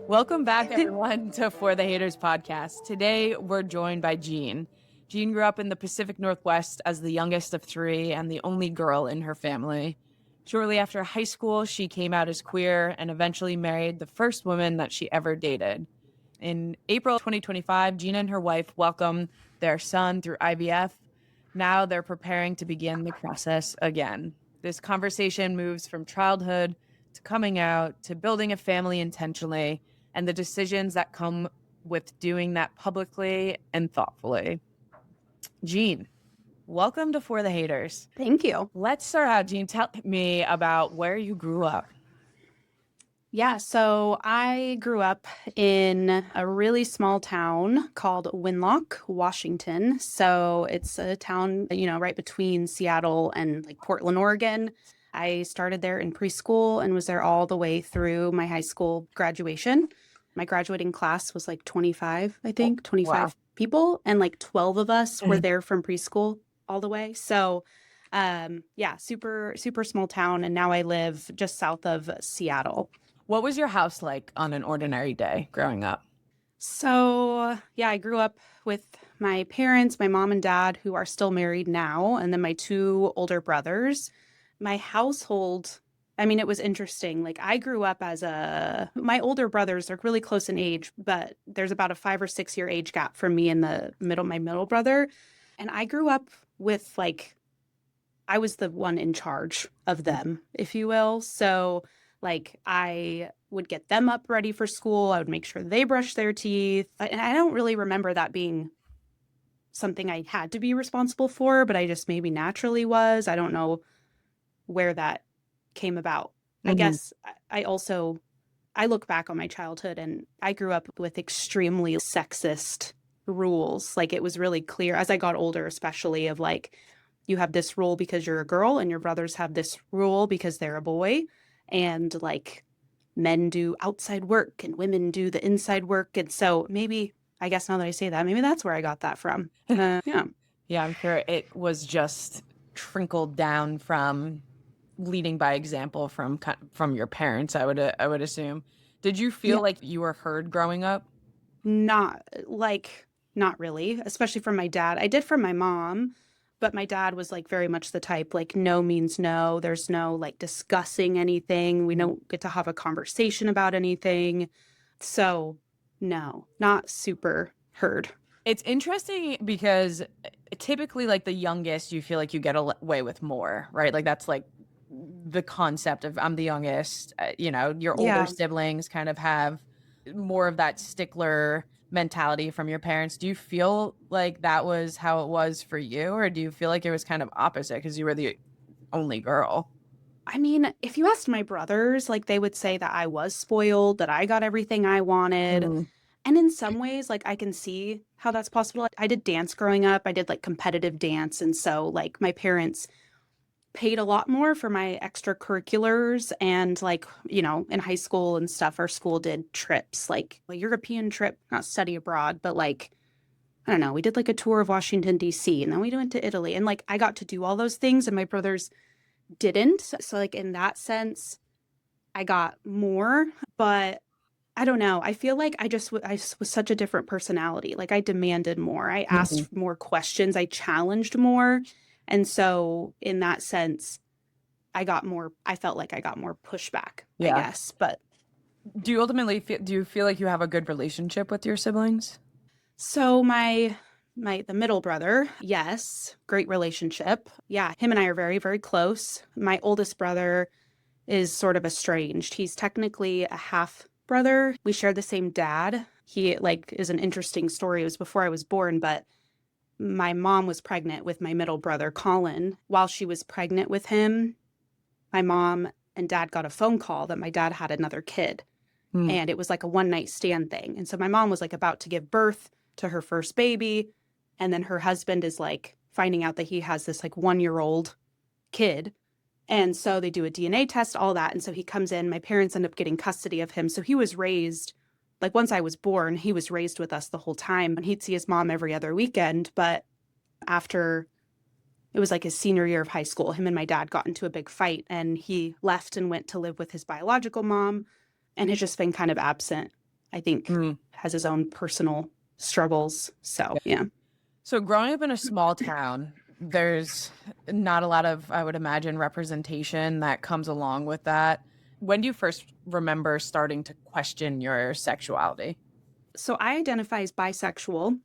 Welcome back, everyone, to For the Haters podcast. Today, we're joined by Jean. Jean grew up in the Pacific Northwest as the youngest of three and the only girl in her family. Shortly after high school, she came out as queer and eventually married the first woman that she ever dated. In April 2025, Jean and her wife welcomed their son through IVF. Now they're preparing to begin the process again. This conversation moves from childhood to coming out to building a family intentionally and the decisions that come with doing that publicly and thoughtfully. Jean, welcome to For the Haters. Thank you. Let's start out, Jean. Tell me about where you grew up. Yeah, so I grew up in a really small town called Winlock, Washington. So it's a town, right between Seattle and like Portland, Oregon. I started there in preschool and was there all the way through my high school graduation. My graduating class was like 25, I think, 25 people, and like 12 of us were there from preschool all the way. So super, super small town. And now I live just south of Seattle. What was your house like on an ordinary day growing up? So, I grew up with my parents, my mom and dad, who are still married now, and then my two older brothers. My household, it was interesting. Like, I grew up my older brothers are really close in age, but there's about a 5 or 6 year age gap from me and my middle brother. And I grew up with I was the one in charge of them, if you will. So, I would get them up ready for school. I would make sure they brushed their teeth. And I don't really remember that being something I had to be responsible for, but I just maybe naturally was. I don't know where that came about. I guess I look back on my childhood and I grew up with extremely sexist rules. Like, it was really clear as I got older, especially of you have this rule because you're a girl and your brothers have this rule because they're a boy. And men do outside work and women do the inside work. And so I guess now that I say that, maybe that's where I got that from. Yeah, I'm sure it was just trickled down from leading by example from your parents, I would assume. Did you feel like you were heard growing up? Not really, especially from my dad. I did from my mom. But my dad was very much the type, no means no. There's no discussing anything. We don't get to have a conversation about anything. So no, not super heard. It's interesting because typically the youngest, you feel like you get away with more, right? That's the concept of I'm the youngest, your older siblings kind of have more of that stickler mentality from your parents. Do you feel like that was how it was for you, or do you feel like it was kind of opposite because you were the only girl? If you asked my brothers, they would say that I was spoiled, that I got everything I wanted. And in some ways, I can see how that's possible. I did dance growing up. I did competitive dance. And so my parents paid a lot more for my extracurriculars. And in high school and stuff, our school did trips, a European trip, not study abroad, but I don't know, we did a tour of Washington, D.C. and then we went to Italy and I got to do all those things and my brothers didn't. So in that sense, I got more, but I don't know. I feel like I was such a different personality. I demanded more. I asked more questions. I challenged more. And so in that sense, I felt like I got more pushback, I guess. But do you ultimately feel like you have a good relationship with your siblings? So the middle brother, yes, great relationship. Yeah, him and I are very, very close. My oldest brother is sort of estranged. He's technically a half brother. We share the same dad. He is an interesting story. It was before I was born, but my mom was pregnant with my middle brother, Colin. While she was pregnant with him, my mom and dad got a phone call that my dad had another kid. And it was a one-night stand thing. And so my mom was about to give birth to her first baby. And then her husband is finding out that he has this 1-year-old kid. And so they do a DNA test, all that. And so he comes in. My parents end up getting custody of him. So he was raised once I was born, he was raised with us the whole time. And he'd see his mom every other weekend. But after it was his senior year of high school, him and my dad got into a big fight and he left and went to live with his biological mom and has just been kind of absent I think Mm. has his own personal struggles. So, yeah. So growing up in a small town, there's not a lot of, I would imagine, representation that comes along with that. When do you first remember starting to question your sexuality? So I identify as bisexual,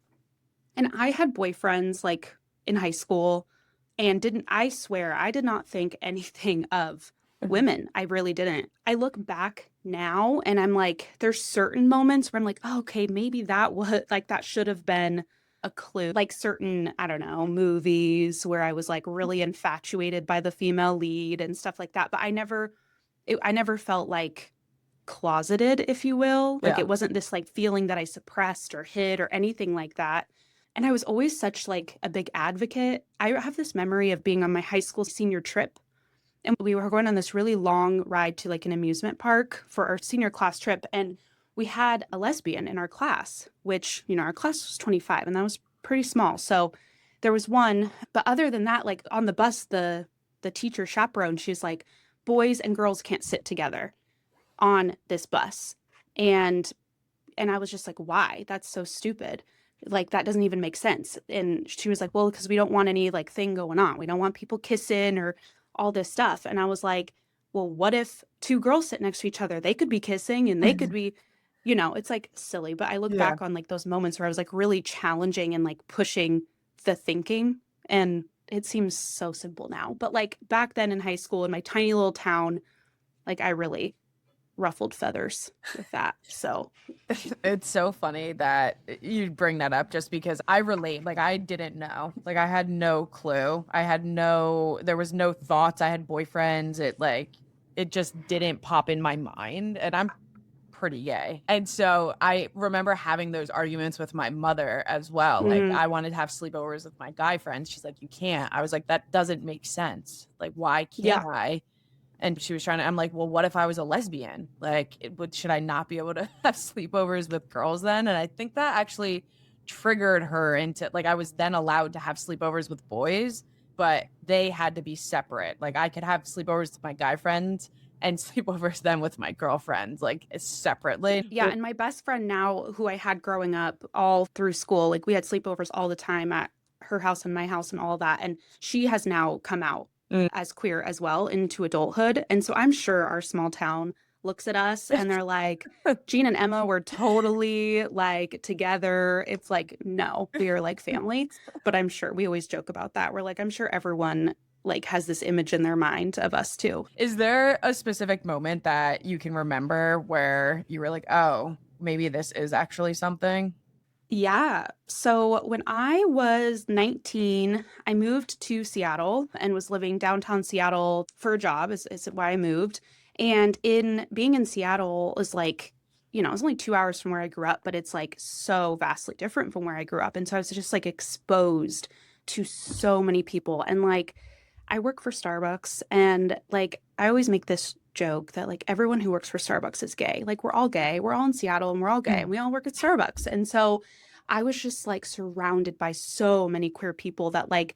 and I had boyfriends like in high school, and I swear I did not think anything of women. I really didn't. I look back now and I'm like, there's certain moments where I'm like, oh, okay, maybe that was like, that should have been a clue. Like certain, I don't know, movies where I was like really infatuated by the female lead and stuff like that. But I never felt like closeted, if you will. Like Yeah. it wasn't this like feeling that I suppressed or hid or anything like that. And I was always such like a big advocate. I have this memory of being on my high school senior trip, and we were going on this really long ride to like an amusement park for our senior class trip, and we had a lesbian in our class, which, you know, our class was 25 and that was pretty small. So there was one, but other than that, like on the bus, the teacher chaperone, she's like, boys and girls can't sit together on this bus. And I was just like, why? That's so stupid. Like that doesn't even make sense. And she was like, well, because we don't want any like thing going on. We don't want people kissing or all this stuff. And I was like, well, what if two girls sit next to each other? They could be kissing and they could be, you know, it's like silly. But I look Yeah. back on like those moments where I was like really challenging and like pushing the thinking. And it seems so simple now. But like back then in high school in my tiny little town, like I really ruffled feathers with that. So, It's so funny that you bring that up just because I relate. Like, I didn't know. Like, I had no clue. There was no thoughts. I had boyfriends. It just didn't pop in my mind. And I'm pretty gay. And so I remember having those arguments with my mother as well. Like, mm, I wanted to have sleepovers with my guy friends. She's like, you can't. I was like, that doesn't make sense. Like, why yeah. can't I? And she was I'm like, well, what if I was a lesbian? Like, should I not be able to have sleepovers with girls then? And I think that actually triggered her into, like, I was then allowed to have sleepovers with boys, but they had to be separate. Like, I could have sleepovers with my guy friends and sleepovers then with my girlfriends, like, separately. Yeah. And my best friend now, who I had growing up all through school, like we had sleepovers all the time at her house and my house and all that. And she has now come out Mm. as queer as well into adulthood. And so I'm sure our small town looks at us and they're like, Jean and Emma were totally like together. It's like, no, we are like family. But I'm sure we always joke about that. We're like, I'm sure everyone like has this image in their mind of us too. Is there a specific moment that you can remember where you were like, oh, maybe this is actually something? Yeah. So when I was 19, I moved to Seattle and was living downtown Seattle for a job, is why I moved. And in being in Seattle is like, you know, it's only 2 hours from where I grew up, but it's like so vastly different from where I grew up. And so I was just like exposed to so many people. And like, I work for Starbucks, and like, I always make this joke that like everyone who works for Starbucks is gay. Like, we're all gay. We're all in Seattle and we're all gay and we all work at Starbucks. And so, I was just like surrounded by so many queer people that like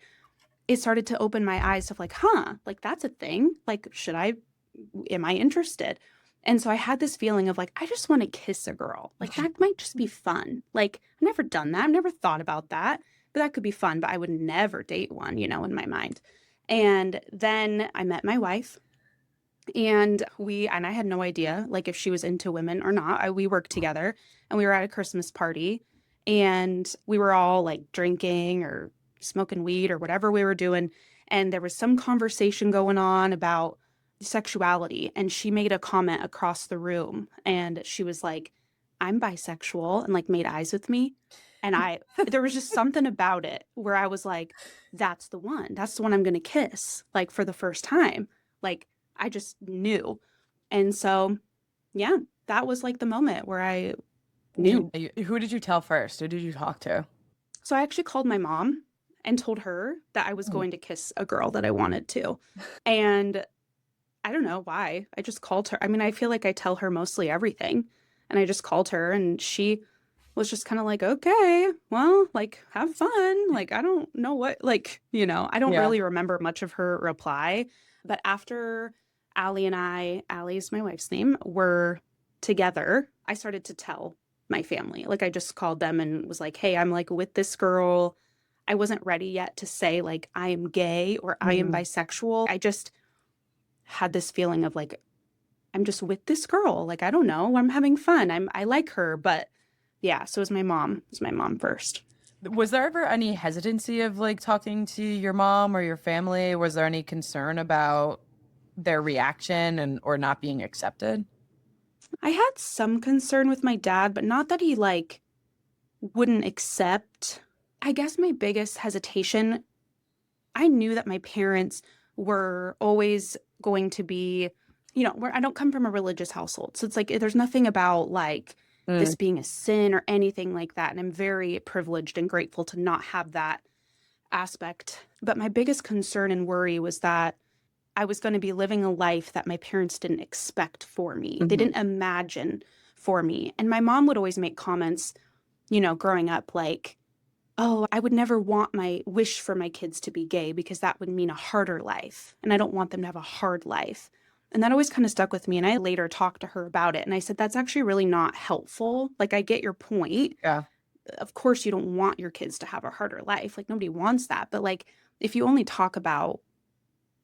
it started to open my eyes of like, huh, like that's a thing. Like, am I interested? And so I had this feeling of like, I just want to kiss a girl. Like, that might just be fun. Like, I've never done that. I've never thought about that, but that could be fun. But I would never date one, you know, in my mind. And then I met my wife, and I had no idea like if she was into women or not. We worked together, and we were at a Christmas party, and we were all like drinking or smoking weed or whatever we were doing. And there was some conversation going on about sexuality. And she made a comment across the room, and she was like, I'm bisexual, and like made eyes with me. And there was just something about it where I was like, that's the one. That's the one I'm going to kiss, like for the first time. Like, I just knew. And so, yeah, that was like the moment where I knew. Who did you tell first? Who did you talk to? So I actually called my mom and told her that I was Mm. going to kiss a girl that I wanted to. And I don't know why. I just called her. I mean, I feel like I tell her mostly everything. And I just called her, and she was just kind of like, okay, well, like, have fun. Like, I don't know what, like, you know, I don't Yeah. really remember much of her reply. But after Allie is my wife's name, were together, I started to tell my family. Like I just called them and was like, hey, I'm like with this girl. I wasn't ready yet to say like I am gay or I am Mhm. bisexual. I just had this feeling of like, I'm just with this girl. Like, I don't know. I'm having fun. I like her. But yeah, so it was my mom. It was my mom first. Was there ever any hesitancy of like talking to your mom or your family? Was there any concern about their reaction and or not being accepted? I had some concern with my dad, but not that he like wouldn't accept. I guess my biggest hesitation, I knew that my parents were always going to be, where I don't come from a religious household. So it's like there's nothing about like this Mm. being a sin or anything like that. And I'm very privileged and grateful to not have that aspect. But my biggest concern and worry was that I was going to be living a life that my parents didn't expect for me. They Mhm. didn't imagine for me. And my mom would always make comments, growing up like, oh, I would never want my wish for my kids to be gay because that would mean a harder life. And I don't want them to have a hard life. And that always kind of stuck with me. And I later talked to her about it. And I said, that's actually really not helpful. Like, I get your point. Yeah. Of course, you don't want your kids to have a harder life. Like, nobody wants that. But, like, if you only talk about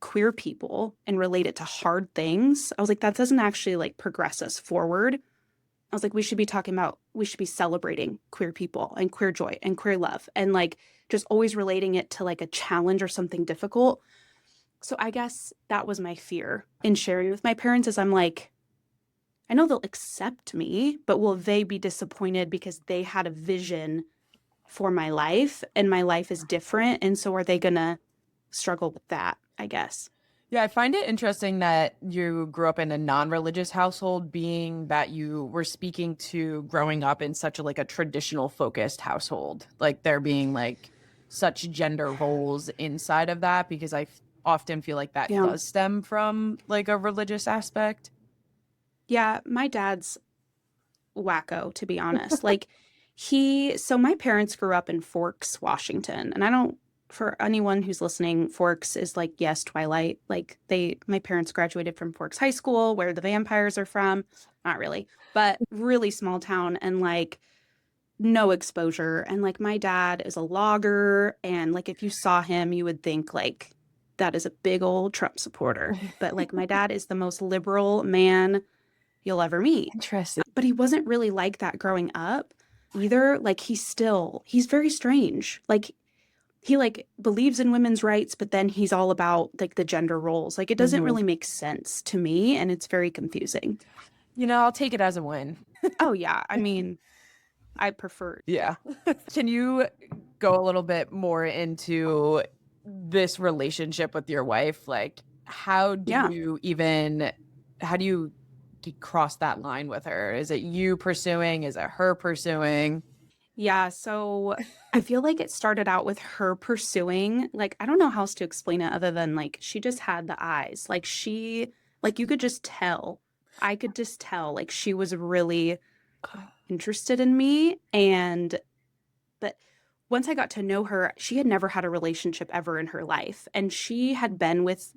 queer people and relate it to hard things, I was like, that doesn't actually like progress us forward. I was like, we should be celebrating queer people and queer joy and queer love and like just always relating it to like a challenge or something difficult. So I guess that was my fear in sharing with my parents is I'm like, I know they'll accept me, but will they be disappointed because they had a vision for my life and my life is different? And so are they going to struggle with that, I guess? Yeah, I find it interesting that you grew up in a non-religious household, being that you were speaking to growing up in such a like a traditional focused household. Like there being like such gender roles inside of that because often feel like that Yeah. does stem from like a religious aspect. Yeah, my dad's wacko, to be honest. Like so my parents grew up in Forks, Washington. And I don't, for anyone who's listening, Forks is like, yes, Twilight. Like my parents graduated from Forks High School, where the vampires are from. Not really, but really small town and like no exposure. And like my dad is a logger. And like if you saw him, you would think like, that is a big old Trump supporter. But like my dad is the most liberal man you'll ever meet. Interesting. But he wasn't really like that growing up either. Like he's very strange. Like he like believes in women's rights, but then he's all about like the gender roles. Like it doesn't Mhm. really make sense to me and it's very confusing. I'll take it as a win. Oh yeah, I mean, I prefer Yeah. Can you go a little bit more into this relationship with your wife? Like, yeah. how do you cross that line with her? Is it you pursuing? Is it her pursuing? Yeah, so I feel like it started out with her pursuing, like, I don't know how else to explain it other than like she just had the eyes. Like you could just tell. I could just tell like she was really interested in me. But once I got to know her, she had never had a relationship ever in her life. And she had been with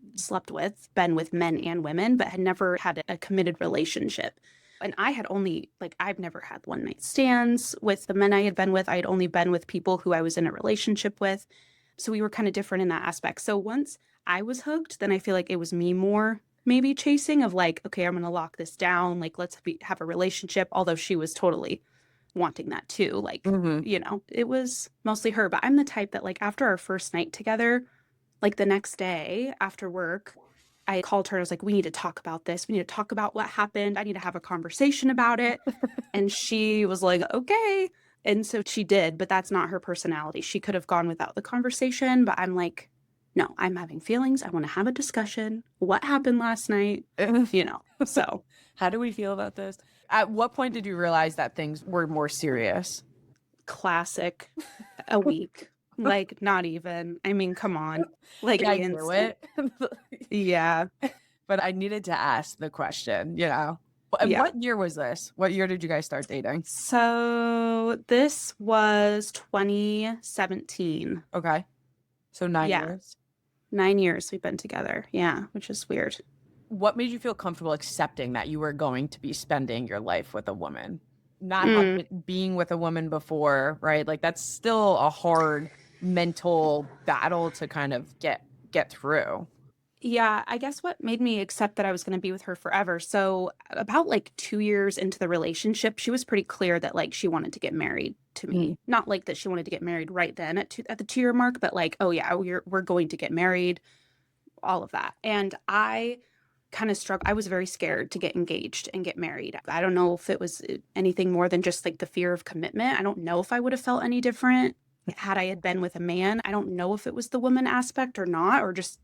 men and women, but had never had a committed relationship. And I had only, like, I've never had one night stands with the men I had been with. I had only been with people who I was in a relationship with. So we were kind of different in that aspect. So once I was hooked, then I feel like it was me more maybe chasing of like, okay, I'm going to lock this down. Like, have a relationship. Although she was totally wanting that too. Like, Hmm. it was mostly her. But I'm the type that, like, after our first night together, like the next day after work, I called her. I was like, we need to talk about this. We need to talk about what happened. I need to have a conversation about it. And she was like, okay. And so she did, but that's not her personality. She could have gone without the conversation, but I'm like, no, I'm having feelings. I want to have a discussion. What happened last night? So How do we feel about this? At what point did you realize that things were more serious? classic, a week. Like, not even. I mean, come on. Like, Yeah, I the knew instant. it. Yeah. But I needed to ask the question. And Yeah. what year was this? What year did you guys start dating? So this was 2017. Okay. So 9 Yeah. years. 9 years we've been together. Yeah, which is weird. what made you feel comfortable accepting that you were going to be spending your life with a woman? Not Mm. being with a woman before, right? Like that's still a hard mental battle to kind of get through. Yeah, I guess what made me accept that I was going to be with her forever. So, about like 2 years into the relationship, she was pretty clear that like she wanted to get married to Mm. me. Not like that she wanted to get married right then at the 2 year mark, but like, oh yeah, we're going to get married, all of that. And I kind of struggled. I was very scared to get engaged and get married. I don't know if it was anything more than just like the fear of commitment. I don't know if I would have felt any different had I had been with a man. I don't know if it was the woman aspect or not, or just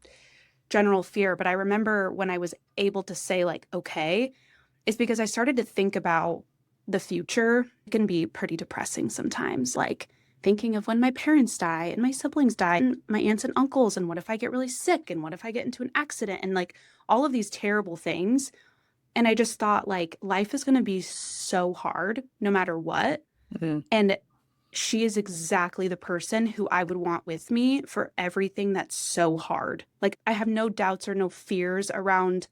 general fear. But I remember when I was able to say like, okay, it's because I started to think about the future. It can be pretty depressing sometimes, like thinking of when my parents die and my siblings die and my aunts and uncles, and what if I get really sick, and what if I get into an accident, and like all of these terrible things. And I just thought like life is going to be so hard no matter what. Mhm. And she is exactly the person who I would want with me for everything that's so hard. Like I have no doubts or no fears around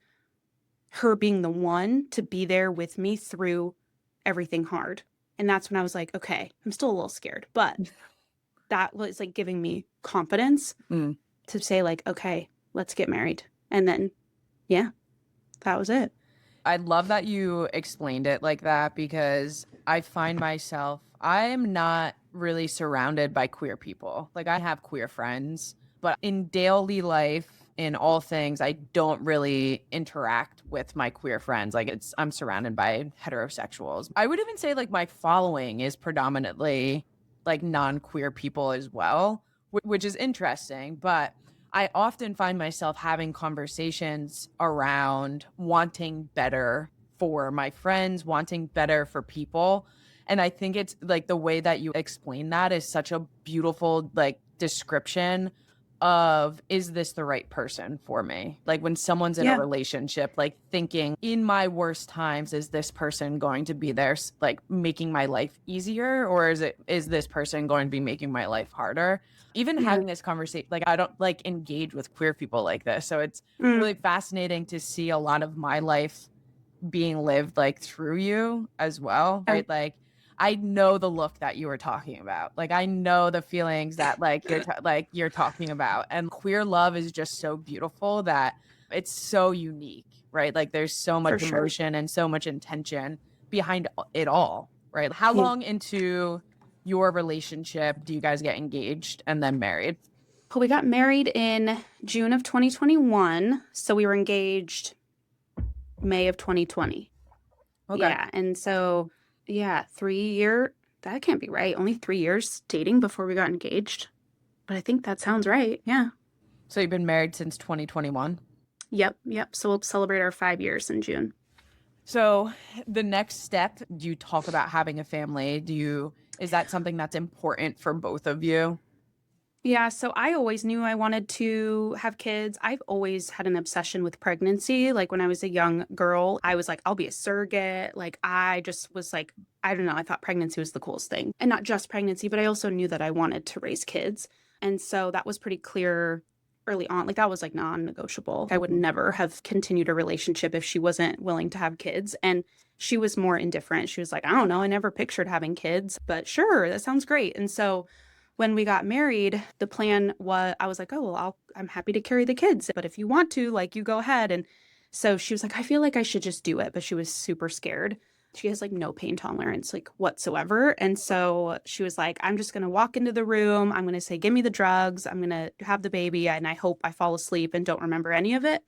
her being the one to be there with me through everything hard. And that's when I was like, okay, I'm still a little scared, but that was like giving me confidence Mm. to say like, okay, let's get married. And then, yeah, that was it. I love that you explained it like that because I find myself, I'm not really surrounded by queer people. Like, I have queer friends, but in daily life, in all things, I don't really interact with my queer friends. Like, I'm surrounded by heterosexuals. I would even say, like, my following is predominantly like non queer people as well, which is interesting. But I often find myself having conversations around wanting better for my friends, wanting better for people. And I think it's like the way that you explain that is such a beautiful like description of, is this the right person for me? Like when someone's in a Yeah, relationship, like thinking in my worst times, is this person going to be there like making my life easier, or is this person going to be making my life harder? Even yeah. having this conversation, like I don't like engage with queer people like this, so it's Mm, really fascinating to see a lot of my life being lived like through you as well, yeah, right? Like I know the look that you were talking about. Like I know the feelings that like you're talking about. And queer love is just so beautiful that it's so unique, right? Like there's so for much sure. emotion and so much intention behind it all, right? How Yeah. long into your relationship do you guys get engaged and then married? Well, we got married in June of 2021. So we were engaged May of 2020. Okay. Yeah. And so, yeah, 3 year, that can't be right. Only 3 years dating before we got engaged. But I think that sounds right. Yeah. So you've been married since 2021? Yep. Yep. So we'll celebrate our 5 years in June. So the next step, do you talk about having a family? Is that something that's important for both of you? Yeah, so I always knew I wanted to have kids. I've always had an obsession with pregnancy. Like when I was a young girl, I was like, I'll be a surrogate. Like I just was like, I don't know, I thought pregnancy was the coolest thing. And not just pregnancy, but I also knew that I wanted to raise kids. And so that was pretty clear early on. Like that was like non-negotiable. I would never have continued a relationship if she wasn't willing to have kids. And she was more indifferent. She was like, I don't know, I never pictured having kids, but sure, that sounds great. And so when we got married, the plan was I was like, "Oh, well, I'm happy to carry the kids, but if you want to, like you go ahead." And so she was like, "I feel like I should just do it," but she was super scared. She has like no pain tolerance like whatsoever. And so she was like, "I'm just going to walk into the room. I'm going to say, 'Give me the drugs. I'm going to have the baby and I hope I fall asleep and don't remember any of it.'"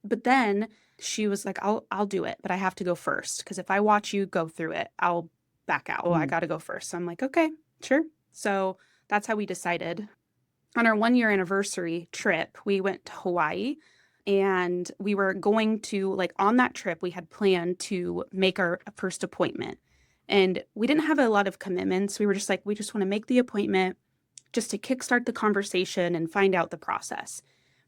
But then she was like, "I'll do it, but I have to go first because if I watch you go through it, I'll back out. Oh, I Mm. got to go first." So I'm like, "Okay, sure." So that's how we decided. On our 1 year anniversary trip, we went to Hawaii and we were going to, like, on that trip, we had planned to make our first appointment. And we didn't have a lot of commitments. We were just like, we just want to make the appointment just to kickstart the conversation and find out the process.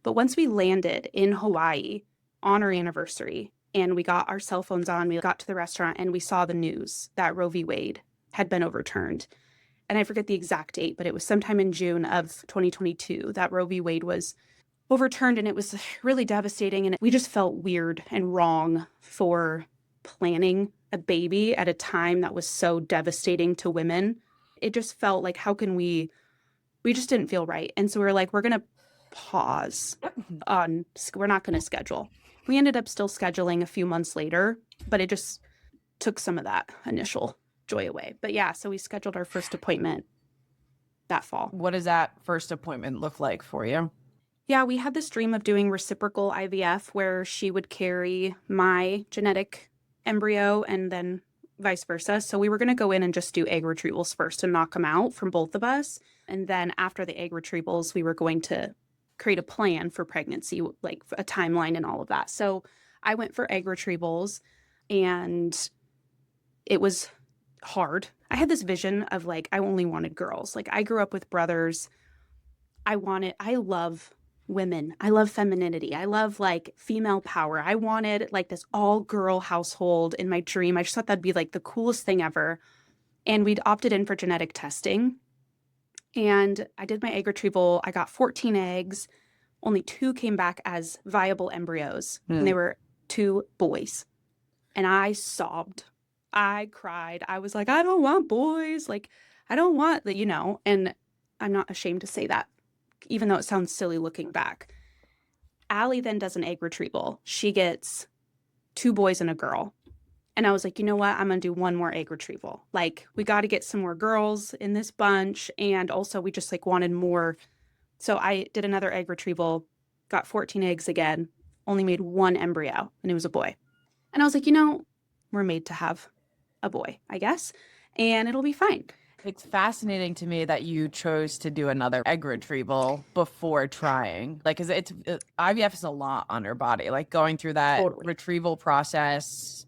But once we landed in Hawaii on our anniversary and we got our cell phones on, we got to the restaurant and we saw the news that Roe v. Wade had been overturned. And I forget the exact date, but it was sometime in June of 2022 that Roe v. Wade was overturned, and it was really devastating. And we just felt weird and wrong for planning a baby at a time that was so devastating to women. It just felt like, how can we just didn't feel right. And so we were like, we're going to pause we're not going to schedule. We ended up still scheduling a few months later, but it just took some of that initial joy away. But yeah, so we scheduled our first appointment that fall. What does that first appointment look like for you? Yeah, we had this dream of doing reciprocal IVF where she would carry my genetic embryo and then vice versa. So we were going to go in and just do egg retrievals first and knock them out from both of us. And then after the egg retrievals, we were going to create a plan for pregnancy, like a timeline and all of that. So I went for egg retrievals, and it was hard. I had this vision of like, I only wanted girls. Like, I grew up with brothers. I love women. I love femininity. I love like female power. I wanted like this all girl household in my dream. I just thought that'd be like the coolest thing ever. And we'd opted in for genetic testing. And I did my egg retrieval. I got 14 eggs. Only 2 came back as viable embryos. And they were 2 boys. And I sobbed. I cried. I was like, I don't want boys. Like, I don't want that, and I'm not ashamed to say that, even though it sounds silly looking back. Allie then does an egg retrieval. She gets 2 boys and a girl. And I was like, you know what? I'm going to do one more egg retrieval. Like, we got to get some more girls in this bunch. And also we just like wanted more. So I did another egg retrieval, got 14 eggs again, only made 1 embryo, and it was a boy. And I was like, we're made to have a boy, I guess, and it'll be fine. It's fascinating to me that you chose to do another egg retrieval before trying. Like, cause IVF is a lot on your body. Like, going through that retrieval process,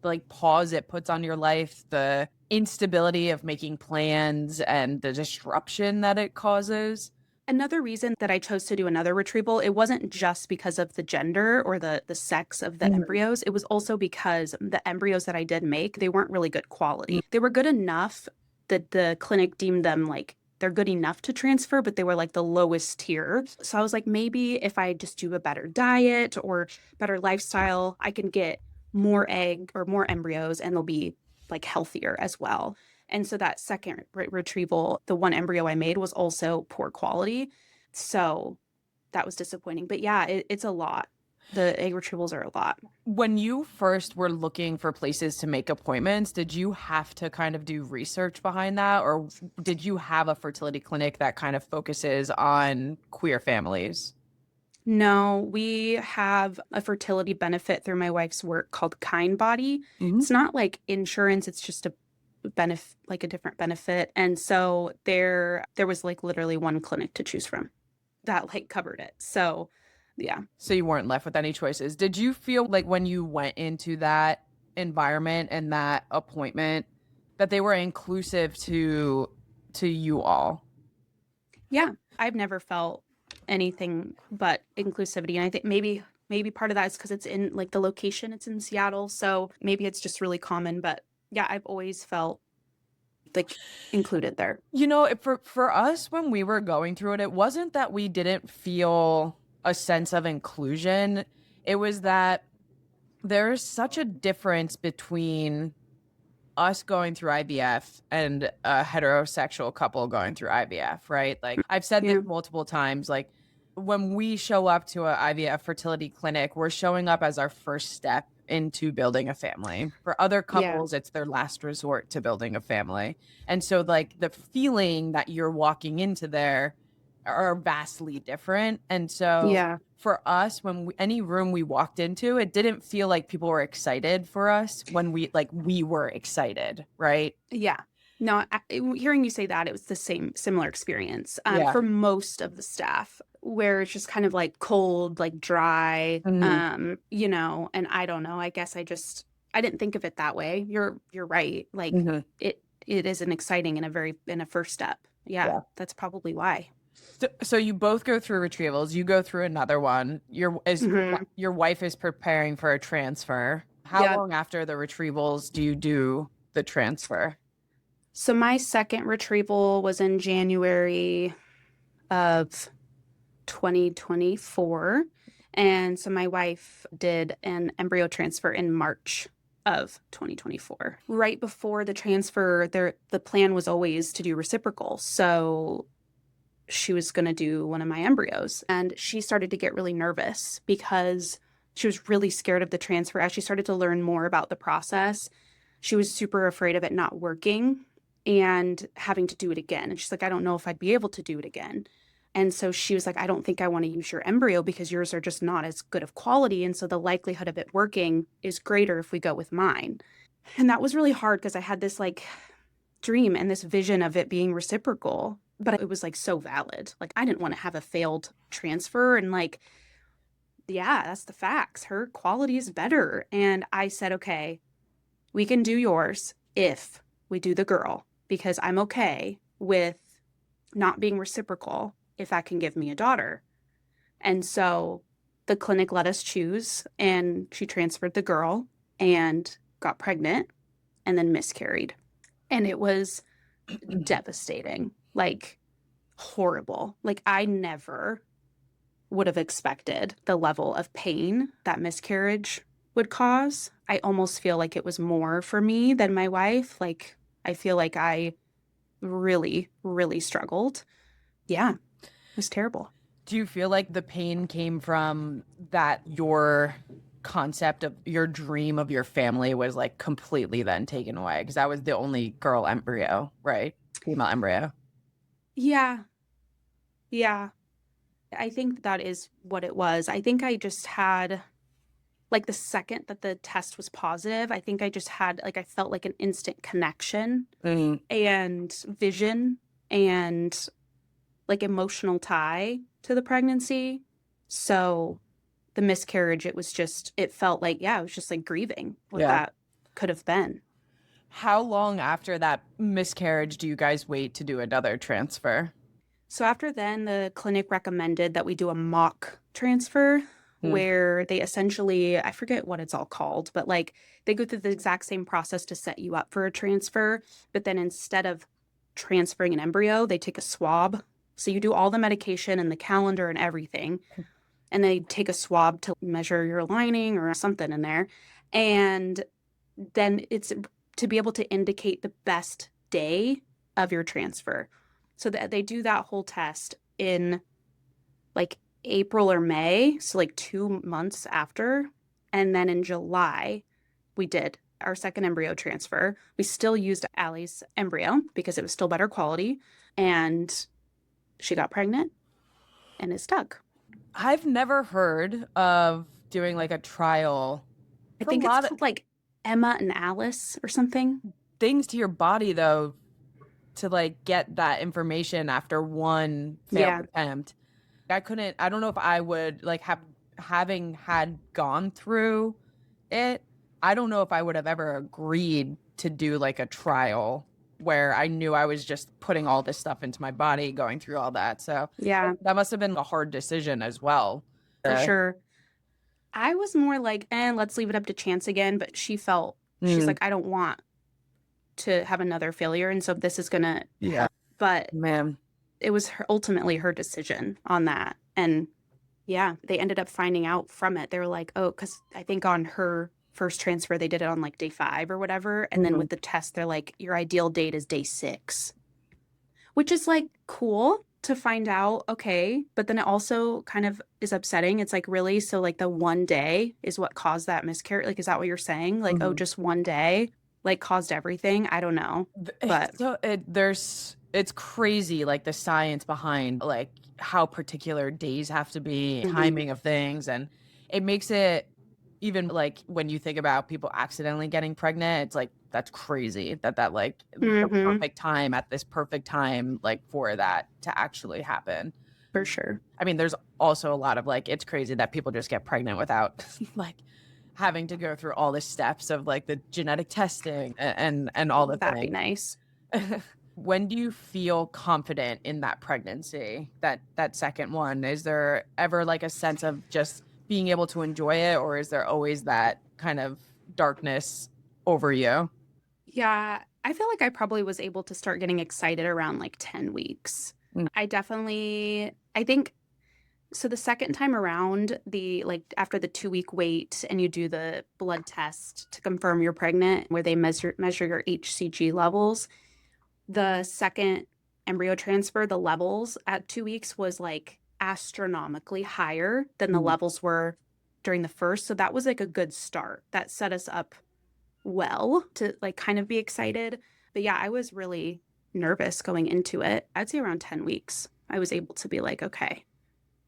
like pause it puts on your life, the instability of making plans and the disruption that it causes. Another reason that I chose to do another retrieval, it wasn't just because of the gender or the sex of the embryos. It was also because the embryos that I did make, they weren't really good quality. They were good enough that the clinic deemed them like they're good enough to transfer, but they were like the lowest tier. So I was like, maybe if I just do a better diet or better lifestyle, I can get more egg or more embryos, and they'll be like healthier as well. And so that second retrieval, the 1 embryo I made was also poor quality. So that was disappointing. But yeah, it's a lot. The egg retrievals are a lot. When you first were looking for places to make appointments, did you have to kind of do research behind that? Or did you have a fertility clinic that kind of focuses on queer families? No, we have a fertility benefit through my wife's work called Kind Body. It's not like insurance. It's just a benefit, like a different benefit. And so there was like literally 1 clinic to choose from that like covered it. So yeah. So you weren't left with any choices. Did you feel like when you went into that environment and that appointment that they were inclusive to you all? Yeah, I've never felt anything but inclusivity. And I think maybe part of that is because it's in like the location, it's in Seattle. So maybe it's just really common, but yeah, I've always felt like included there. For us, when we were going through it, it wasn't that we didn't feel a sense of inclusion. It was that there's such a difference between us going through IVF and a heterosexual couple going through IVF, right? Like, I've said this multiple times, like, when we show up to a IVF fertility clinic, we're showing up as our first step into building a family. For other couples, it's their last resort to building a family. And so like the feeling that you're walking into there are vastly different. And so for us, when any room we walked into, it didn't feel like people were excited for us when we were excited, right? Yeah. No, hearing you say that, it was the similar experience for most of the staff, where it's just kind of like cold, like dry, and I don't know. I guess I didn't think of it that way. You're right. Like it isn't exciting in a first step. Yeah. That's probably why. So you both go through retrievals. You go through another one. Your wife is preparing for a transfer. How long after the retrievals do you do the transfer? So my second retrieval was in January of 2024. And so my wife did an embryo transfer in March of 2024. Right before the transfer, the plan was always to do reciprocal. So she was going to do one of my embryos. And she started to get really nervous because she was really scared of the transfer. As she started to learn more about the process, she was super afraid of it not working and having to do it again. And she's like, I don't know if I'd be able to do it again. And so she was like, I don't think I want to use your embryo because yours are just not as good of quality. And so the likelihood of it working is greater if we go with mine. And that was really hard because I had this like dream and this vision of it being reciprocal, but it was like so valid. Like I didn't want to have a failed transfer and like, yeah, that's the facts. Her quality is better. And I said, okay, we can do yours if we do the girl because I'm okay with not being reciprocal if that can give me a daughter. And so the clinic let us choose and she transferred the girl and got pregnant and then miscarried. And it was devastating, like horrible. Like I never would have expected the level of pain that miscarriage would cause. I almost feel like it was more for me than my wife. Like I feel like I really, really struggled. Yeah, it was terrible. Do you feel like the pain came from that your concept of your dream of your family was like completely then taken away? Because that was the only girl embryo, right? Female embryo. Yeah. Yeah. I think that is what it was. I think I just had like the second that the test was positive, I think I just had like I felt like an instant connection and vision and like emotional tie to the pregnancy. So the miscarriage, it felt like, yeah, it was just like grieving what that could have been. How long after that miscarriage do you guys wait to do another transfer? So after then, the clinic recommended that we do a mock transfer where they essentially, I forget what it's all called, but like they go through the exact same process to set you up for a transfer. But then instead of transferring an embryo, they take a swab. So you do all the medication and the calendar and everything. And they take a swab to measure your lining or something in there. And then it's to be able to indicate the best day of your transfer. So that they do that whole test in like April or May, so like 2 months after. And then in July, we did our second embryo transfer. We still used Allie's embryo because it was still better quality. And she got pregnant and it stuck. I've never heard of doing like a trial. I think it's called like Emma and Alice or something. Things to your body though to like get that information after one failed attempt. I don't know if I would like having had gone through it, I don't know if I would have ever agreed to do like a trial where I knew I was just putting all this stuff into my body, going through all that. So that must have been a hard decision as well. For sure. I was more like, let's leave it up to chance again. But she's like, I don't want to have another failure. And so this is going to, but man, it was ultimately her decision on that. And yeah, they ended up finding out from it. They were like, oh, because I think on her first transfer, they did it on like day 5 or whatever. And then with the test, they're like, your ideal date is day 6, which is like cool to find out. Okay. But then it also kind of is upsetting. It's like, really? So like the one day is what caused that miscarriage? Like, is that what you're saying? Like, oh, just one day like caused everything? I don't know. But so it's crazy, like the science behind like how particular days have to be, timing of things. And it makes it even like when you think about people accidentally getting pregnant, it's like, that's crazy that like the perfect time at this perfect time, like for that to actually happen. For sure. I mean, there's also a lot of like, it's crazy that people just get pregnant without like having to go through all the steps of like the genetic testing and all the That'd things. be nice. When do you feel confident in that pregnancy, that second one? Is there ever like a sense of just being able to enjoy it, or is there always that kind of darkness over you? Yeah, I feel like I probably was able to start getting excited around like 10 weeks. I think So the second time around, after the 2-week wait and you do the blood test to confirm you're pregnant, where they measure your HCG levels, the second embryo transfer, the levels at 2 weeks was like astronomically higher than the levels were during the first. So that was like a good start. That set us up well to like kind of be excited. But yeah, I was really nervous going into it. I'd say around 10 weeks, I was able to be like, okay,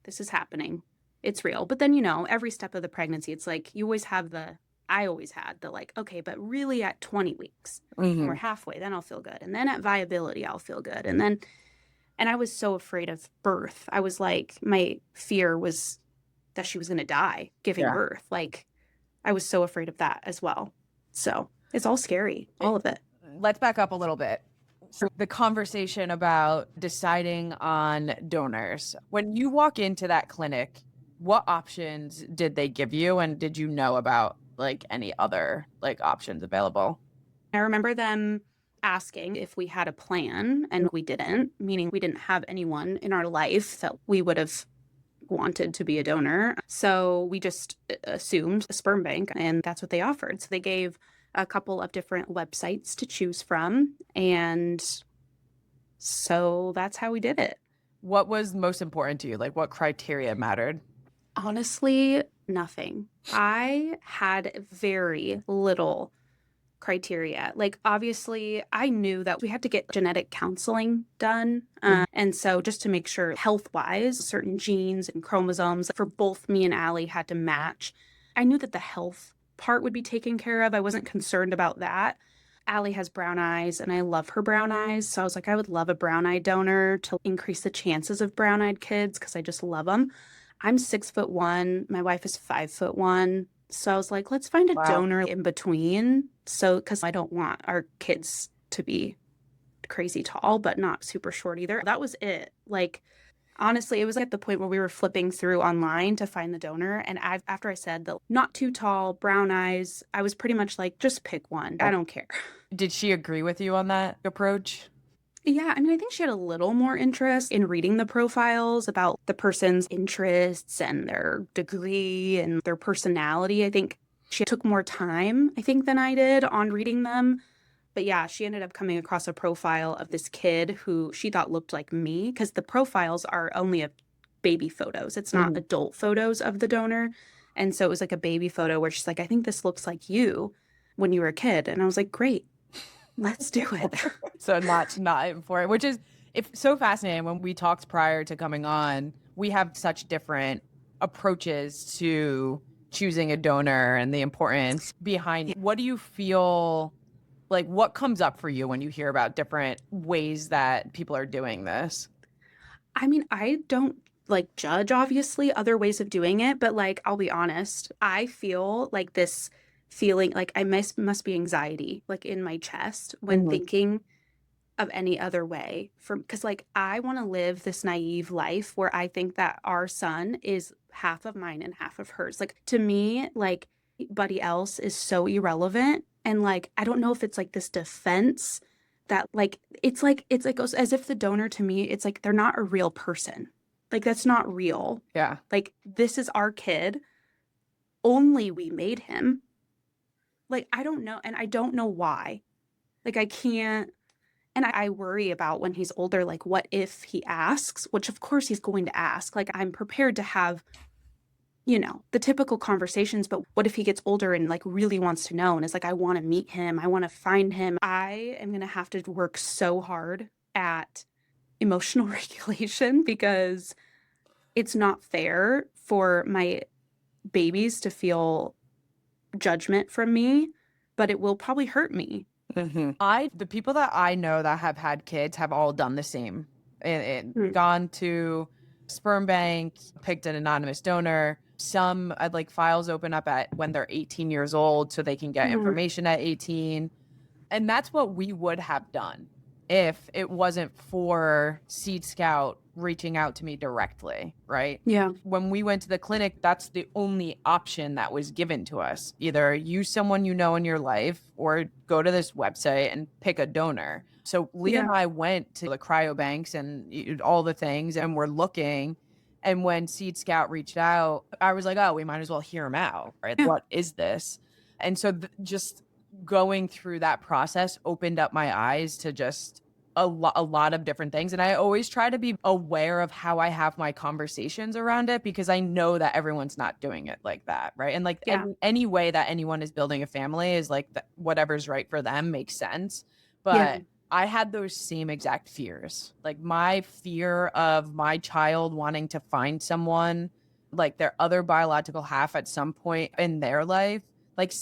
this is happening. It's real. But then, every step of the pregnancy, it's like I always had the like, okay, but really at 20 weeks, and we're halfway, then I'll feel good. And then at viability, I'll feel good. And I was so afraid of birth. I was like, my fear was that she was going to die giving birth. Like, I was so afraid of that as well. So it's all scary, all of it. Let's back up a little bit. So the conversation about deciding on donors. When you walk into that clinic, what options did they give you? And did you know about like any other like options available? I remember them asking if we had a plan, and we didn't, meaning we didn't have anyone in our life that we would have wanted to be a donor. So we just assumed a sperm bank, and that's what they offered. So they gave a couple of different websites to choose from. And so that's how we did it. What was most important to you? Like what criteria mattered? Honestly, nothing. I had very little criteria. Like, obviously, I knew that we had to get genetic counseling done. And so just to make sure health-wise, certain genes and chromosomes for both me and Allie had to match. I knew that the health part would be taken care of. I wasn't concerned about that. Allie has brown eyes, and I love her brown eyes. So I was like, I would love a brown-eyed donor to increase the chances of brown-eyed kids because I just love them. I'm 6'1". My wife is 5'1". So I was like, let's find a donor in between. So, because I don't want our kids to be crazy tall, but not super short either. That was it. Like, honestly, it was at the point where we were flipping through online to find the donor. And after I said the not too tall, brown eyes, I was pretty much like, just pick one. I don't care. Did she agree with you on that approach? Yeah, I mean, I think she had a little more interest in reading the profiles about the person's interests and their degree and their personality. I think she took more time, than I did on reading them. But yeah, she ended up coming across a profile of this kid who she thought looked like me, because the profiles are only of baby photos. It's not adult photos of the donor. And so it was like a baby photo where she's like, I think this looks like you when you were a kid. And I was like, great. Let's do it. So not for it, which is so fascinating. When we talked prior to coming on, we have such different approaches to choosing a donor and the importance behind. What do you feel like? What comes up for you when you hear about different ways that people are doing this? I mean, I don't like judge obviously other ways of doing it, but like, I'll be honest, I feel like this feeling like I must be anxiety like in my chest when thinking of any other way, because like I want to live this naive life where I think that our son is half of mine and half of hers. Like, to me, like anybody else is so irrelevant. And like, I don't know if it's like this defense that like it's like as if the donor, to me, it's like they're not a real person. Like, that's not real. Yeah. Like, this is our kid. Only we made him. Like, I don't know. And I don't know why. Like, I can't. And I worry about when he's older, like, what if he asks, which of course he's going to ask. Like, I'm prepared to have, the typical conversations, but what if he gets older and like really wants to know and is like, I want to meet him. I want to find him. I am going to have to work so hard at emotional regulation because it's not fair for my babies to feel judgment from me, but it will probably hurt me. The people that I know that have had kids have all done the same and gone to sperm bank, picked an anonymous donor. Some like files open up at when they're 18 years old so they can get information at 18. And that's what we would have done if it wasn't for Seed Scout reaching out to me directly, right? Yeah. When we went to the clinic, that's the only option that was given to us. Either use someone you know in your life or go to this website and pick a donor. So Leah and I went to the cryobanks and all the things, and we're looking, And when Seed Scout reached out, I was like, oh, we might as well hear him out, right? Yeah. What is this? And so just going through that process opened up my eyes to just a lot of different things. And I always try to be aware of how I have my conversations around it, because I know that everyone's not doing it like that, right? And like Yeah. any way that anyone is building a family is like whatever's right for them makes sense. Yeah. But I had those same exact fears. Like my fear of my child wanting to find someone like their other biological half at some point in their life, like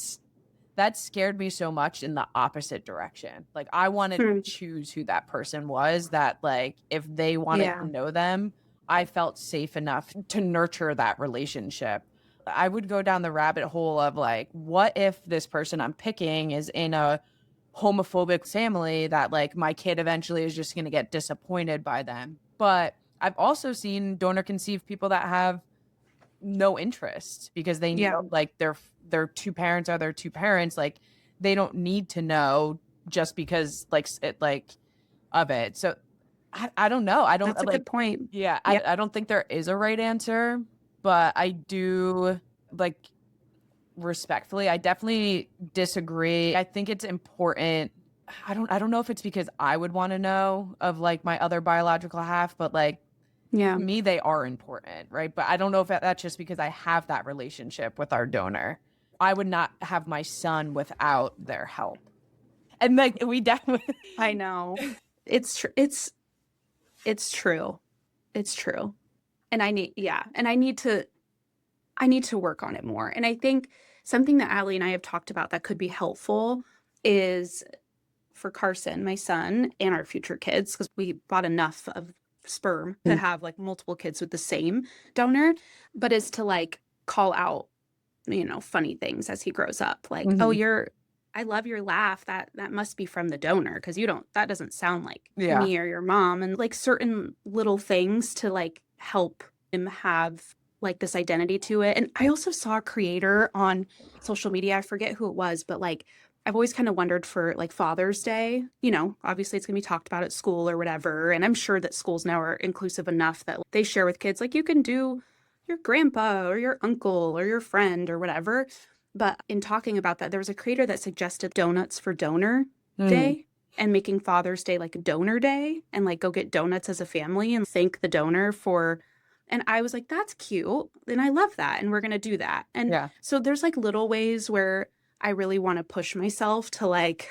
that scared me so much in the opposite direction. Like I wanted to choose who that person was, that like if they wanted Yeah. to know them, I felt safe enough to nurture that relationship. I would go down the rabbit hole of like, what if this person I'm picking is in a homophobic family that like my kid eventually is just going to get disappointed by them. But I've also seen donor conceived people that have no interest because they Yeah. know like their two parents are their two parents. Like they don't need to know just because like it like of it. So I don't know. I don't That's a like good point. yeah, Yeah. I don't think there is a right answer, but I do like respectfully, I definitely disagree. I think it's important. I don't know if it's because I would want to know of like my other biological half, but like Yeah. to me they are important, right? But I don't know if that's just because I have that relationship with our donor. I would not have my son without their help. And like we definitely I know. It's true. It's true. It's true. And I need to work on it more. And I think something that Allie and I have talked about that could be helpful is for Carson, my son, and our future kids, because we bought enough of sperm to have like multiple kids with the same donor, but is to like call out, funny things as he grows up. Like, oh, I love your laugh. That must be from the donor, because that doesn't sound like yeah. me or your mom. And like certain little things to like help him have like this identity to it. And I also saw a creator on social media, I forget who it was, but like I've always kind of wondered for like Father's Day, obviously it's going to be talked about at school or whatever. And I'm sure that schools now are inclusive enough that they share with kids, like you can do your grandpa or your uncle or your friend or whatever. But in talking about that, there was a creator that suggested donuts for donor day and making Father's Day like a donor day and like go get donuts as a family and thank the donor for. And I was like, that's cute. And I love that. And we're going to do that. And Yeah. so there's like little ways where I really want to push myself to like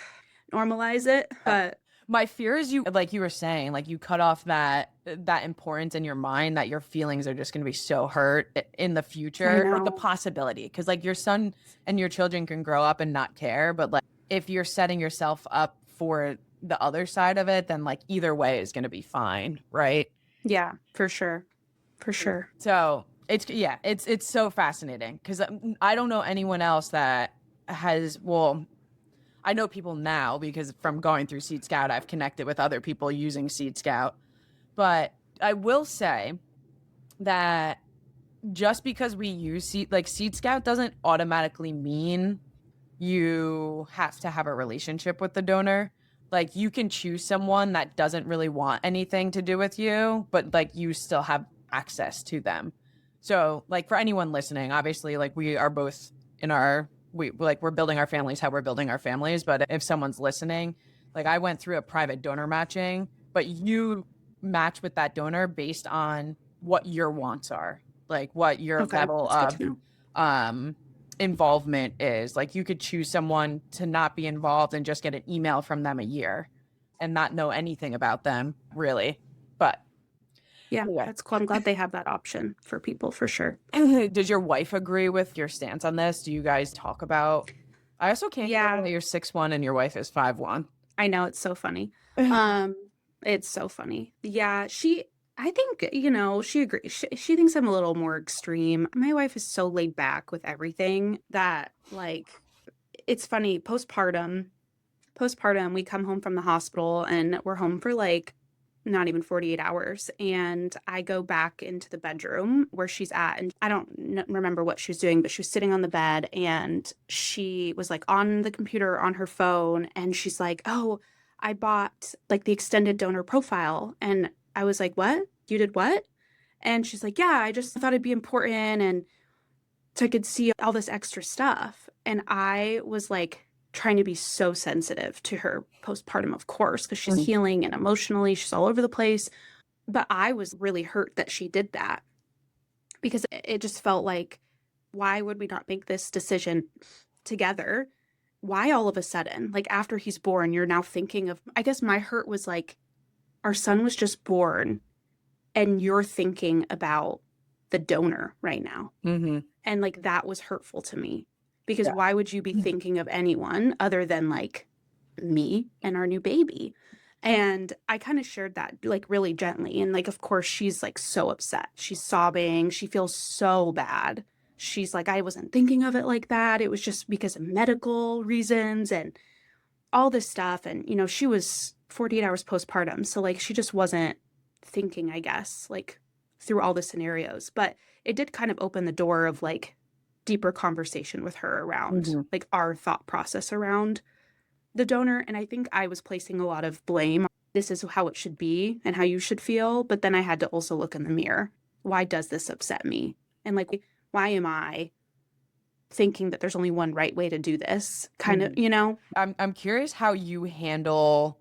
normalize it. But my fear is you, like you were saying, like you cut off that importance in your mind that your feelings are just going to be so hurt in the future, like the possibility, because like your son and your children can grow up and not care, but like if you're setting yourself up for the other side of it, then like either way is going to be fine, right? Yeah, for sure. For sure. So it's so fascinating because I don't know anyone else that has, well, I know people now because from going through Seed Scout, I've connected with other people using Seed Scout. But I will say that just because we use Seed Scout doesn't automatically mean you have to have a relationship with the donor. Like you can choose someone that doesn't really want anything to do with you, but like you still have access to them. So like for anyone listening, obviously like we are both in our we're building our families how we're building our families. But if someone's listening, like I went through a private donor matching, but you match with that donor based on what your wants are, like what your level of involvement is. Like you could choose someone to not be involved and just get an email from them a year and not know anything about them really. But yeah, that's cool. I'm glad they have that option for people for sure. Does your wife agree with your stance on this? Do you guys talk about? I also can't. Yeah, that you're 6'1" and your wife is 5'1". I know, it's so funny. It's so funny. Yeah, I think, she agrees. She thinks I'm a little more extreme. My wife is so laid back with everything that like it's funny. Postpartum, we come home from the hospital and we're home for like not even 48 hours. And I go back into the bedroom where she's at. And I don't remember what she was doing, but she was sitting on the bed and she was like on the computer on her phone. And she's like, oh, I bought like the extended donor profile. And I was like, what? You did what? And she's like, yeah, I just thought it'd be important. And so I could see all this extra stuff. And I was like trying to be so sensitive to her postpartum, of course, because she's healing and emotionally, she's all over the place. But I was really hurt that she did that because it just felt like, why would we not make this decision together? Why all of a sudden, like after he's born, you're now thinking of, I guess my hurt was like, our son was just born and you're thinking about the donor right now. Mm-hmm. And like that was hurtful to me because Yeah. why would you be thinking of anyone other than like me and our new baby? And I kind of shared that like really gently. And like, of course, she's like so upset. She's sobbing. She feels so bad. She's like, I wasn't thinking of it like that. It was just because of medical reasons and all this stuff. And, you know, she was 48 hours postpartum. So like, she just wasn't thinking, I guess, like through all the scenarios. But it did kind of open the door of like deeper conversation with her around like our thought process around the donor. And I think I was placing a lot of blame. This is how it should be and how you should feel. But then I had to also look in the mirror. Why does this upset me? And like, why am I thinking that there's only one right way to do this? Kind of, you know? I'm curious how you handle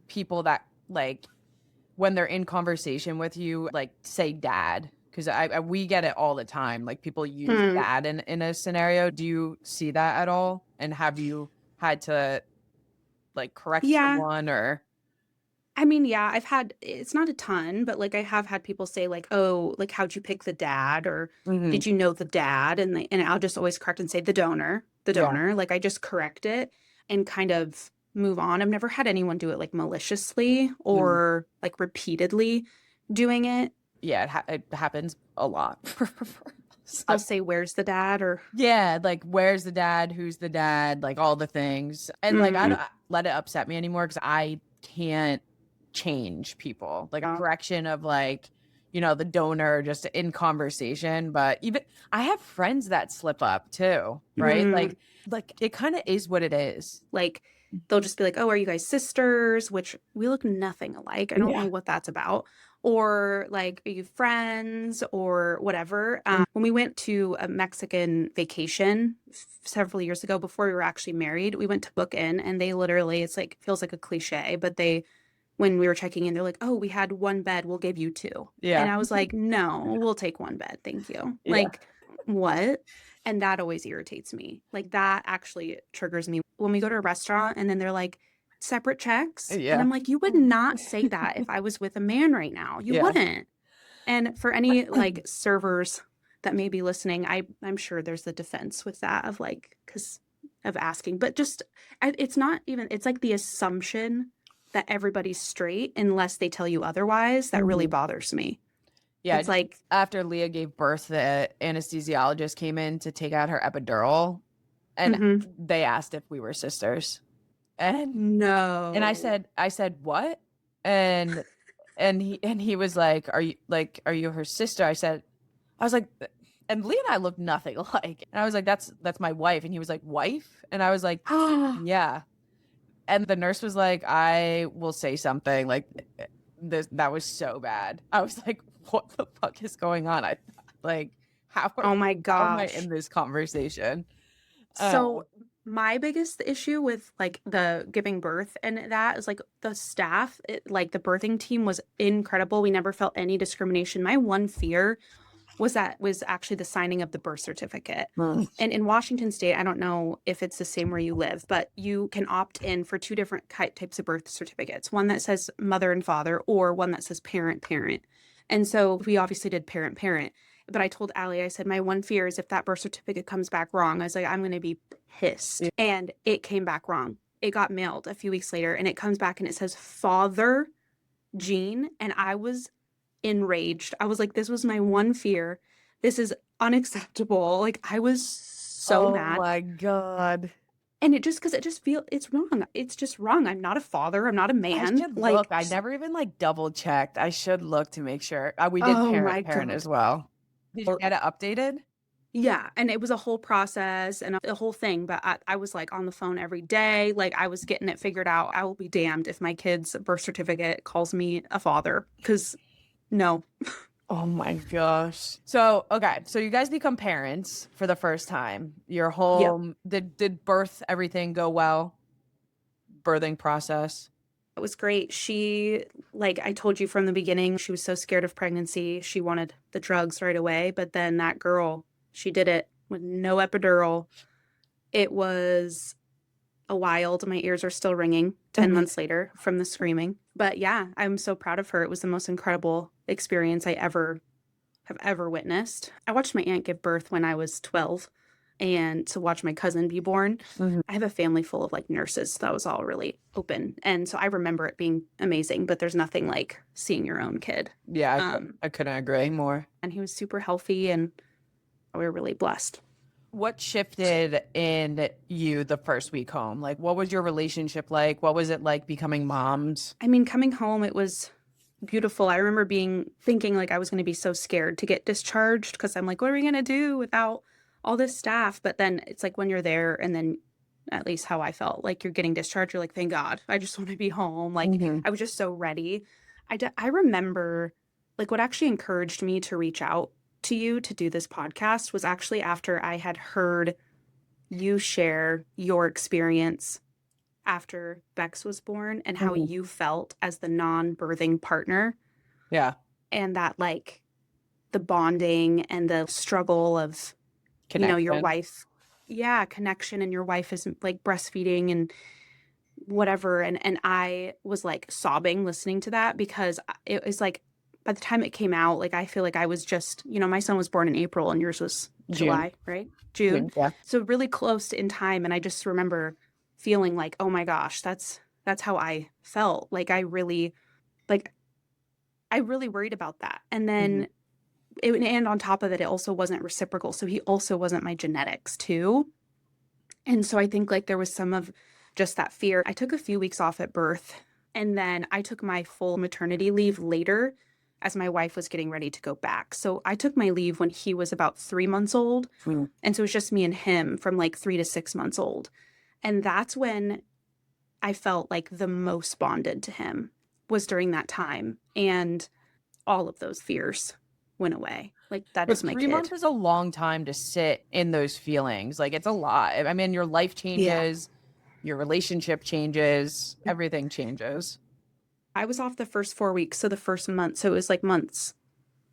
people that like when they're in conversation with you, like say dad, because we get it all the time. Like people use dad in a scenario. Do you see that at all? And have you had to like correct someone or? I mean, yeah, it's not a ton, but like I have had people say like, oh, like how'd you pick the dad? Or did you know the dad? And I'll just always correct and say the donor. Like I just correct it and kind of move on. I've never had anyone do it like maliciously or like repeatedly doing it. Yeah, it happens a lot. I'll say, where's the dad? Or yeah, like where's the dad? Who's the dad? Like all the things. And like I don't let it upset me anymore because I can't change people. Like a correction of like, you know, the donor just in conversation. But even I have friends that slip up too, right? Like it kind of is what it is. like they'll just be like, oh, are you guys sisters? Which we look nothing alike. I don't know what that's about. Or like, are you friends or whatever? When we went to a Mexican vacation several years ago before we were actually married, we went to book in and they literally, it's like, feels like a cliche, but when we were checking in, they're like, oh, we had one bed, we'll give you two. Yeah. And I was like, no, we'll take one bed. Thank you. Yeah. Like, what? And that always irritates me. Like that actually triggers me when we go to a restaurant and then they're like, separate checks. Yeah. And I'm like, you would not say that if I was with a man right now. You wouldn't. And for any like servers that may be listening, I'm sure there's the defense with that of like, because of asking, but just, it's not even, it's like the assumption that everybody's straight unless they tell you otherwise. That really bothers me. Yeah. It's like after Leah gave birth, the anesthesiologist came in to take out her epidural and they asked if we were sisters. And no. And I said, what? And he was like, are you her sister? I was like, and Leah and I look nothing alike. And I was like, that's my wife. And he was like, wife? And I was like, yeah. And the nurse was like, I will say something. Like that was so bad. I was like, what the fuck is going on? Oh my gosh. How am I in this conversation? So my biggest issue with like the giving birth and that is like the staff, like the birthing team was incredible. We never felt any discrimination. My one fear was actually the signing of the birth certificate. And in Washington State, I don't know if it's the same where you live, but you can opt in for two different types of birth certificates. One that says mother and father or one that says parent, parent. And so we obviously did parent, parent. But I told Allie, I said, my one fear is if that birth certificate comes back wrong, I was like, I'm going to be pissed. And it came back wrong. It got mailed a few weeks later and it comes back and it says father Jean. And I was enraged. I was like, this was my one fear. This is unacceptable. Like I was so mad. Oh my God. And because it just feels, it's wrong. It's just wrong. I'm not a father. I'm not a man. I should look. I never even like double checked. I should look to make sure. We did parent as well. Did you get it updated? Yeah. And it was a whole process and a whole thing. But I was like on the phone every day. Like I was getting it figured out. I will be damned if my kid's birth certificate calls me a father. Because no. Oh my gosh. So, okay. So you guys become parents for the first time. You're Yep. home. Did birth, everything go well? Birthing process? It was great. She, like I told you from the beginning, she was so scared of pregnancy. She wanted the drugs right away. But then that girl, she did it with no epidural. It was a wild. My ears are still ringing 10 Mhm. months later from the screaming. But yeah, I'm so proud of her. It was the most incredible experience I have ever witnessed. I watched my aunt give birth when I was 12 and to watch my cousin be born. Mhm. I have a family full of like nurses. So that was all really open. And so I remember it being amazing, but there's nothing like seeing your own kid. Yeah, Um, I couldn't agree more. and he was super healthy and we were really blessed. What shifted in you the first week home? Like, what was your relationship like? What was it like becoming moms? I mean, coming home, it was beautiful. I remember thinking like I was going to be so scared to get discharged because I'm like, what are we going to do without all this staff? But then it's like when you're there and then at least how I felt like you're getting discharged, you're like, thank God, I just want to be home. Like Mhm. I was just so ready. I remember like what actually encouraged me to reach out to you to do this podcast was actually after I had heard you share your experience after Bex was born and how Mhm. you felt as the non-birthing partner Yeah, and that like the bonding and the struggle of your connection. wife connection and your wife is like breastfeeding and whatever and I was like sobbing listening to that because it was like by the time it came out like I feel like I was just my son was born in April and yours was June. July, right? June. Yeah. So really close in time and I just remember feeling like oh my gosh that's how I felt like I really worried about that and Mhm. then and on top of it, it also wasn't reciprocal. So he also wasn't my genetics too. And so I think like there was some of just that fear. I took a few weeks off at birth and then I took my full maternity leave later as my wife was getting ready to go back. So I took my leave when he was about 3 months old. Mm. And so it was just me and him from like 3 to 6 months old. And that's when I felt like the most bonded to him was during that time. And all of those fears went away. Like, that is But my 3 months kid. is a long time to sit in those feelings. Like, it's a lot. I mean, your life Yeah. changes, your relationship changes, everything changes. I was off the first 4 weeks. So the first month, so it was like months,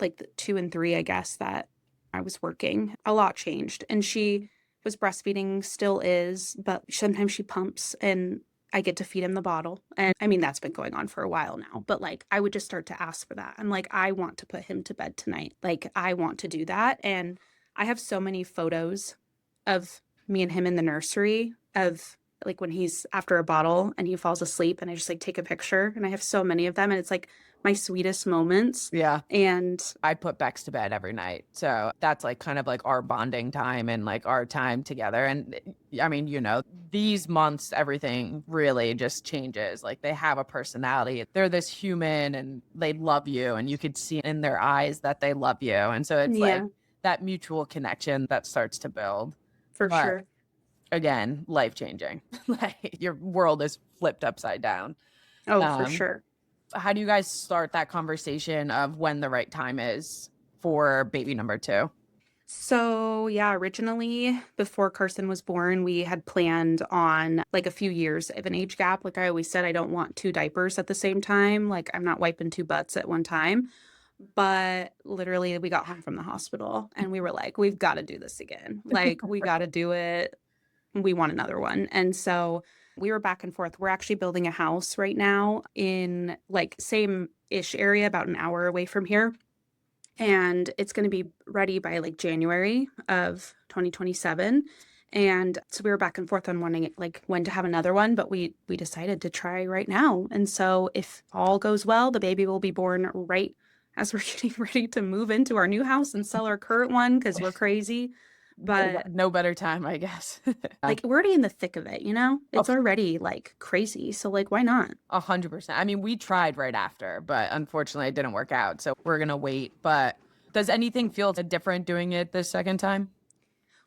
like 2 and 3, I guess, that I was working. A lot changed. And she was breastfeeding, still is, but sometimes she pumps and I get to feed him the bottle. And I mean, that's been going on for a while now, but like I would just start to ask for that. I'm like, I want to put him to bed tonight. Like, I want to do that. And I have so many photos of me and him in the nursery of like when he's after a bottle and he falls asleep and I just like take a picture and I have so many of them and it's like my sweetest moments. Yeah. And I put Bex to bed every night. So that's like kind of like our bonding time and like our time together. And I mean, these months, everything really just changes. Like they have a personality. They're this human and they love you. And you could see in their eyes that they love you. And so it's like yeah, that mutual connection that starts to build. for But sure. again, life changing. Like your world is flipped upside down. Oh, for Um, sure. how do you guys start that conversation of when the right time is for baby number two? So, yeah, originally before Carson was born, we had planned on like a few years of an age gap. Like I always said, I don't want two diapers at the same time. Like I'm not wiping two butts at one time. But literally, we got home from the hospital and we were like, we've got to do this again. Like, we got to do it. We want another one. And so we were back and forth. We're actually building a house right now in like same ish area, about an hour away from here. And it's going to be ready by like January of 2027. And so we were back and forth on wanting like when to have another one, but we decided to try right now. And so if all goes well, the baby will be born right as we're getting ready to move into our new house and sell our current one because we're crazy. But No better time, I guess. like we're already in the thick of it, you know? It's Of already like crazy. So like why not? 100%. I mean, we tried right after, but unfortunately it didn't work out. So we're going to wait. But does anything feel different doing it the second time?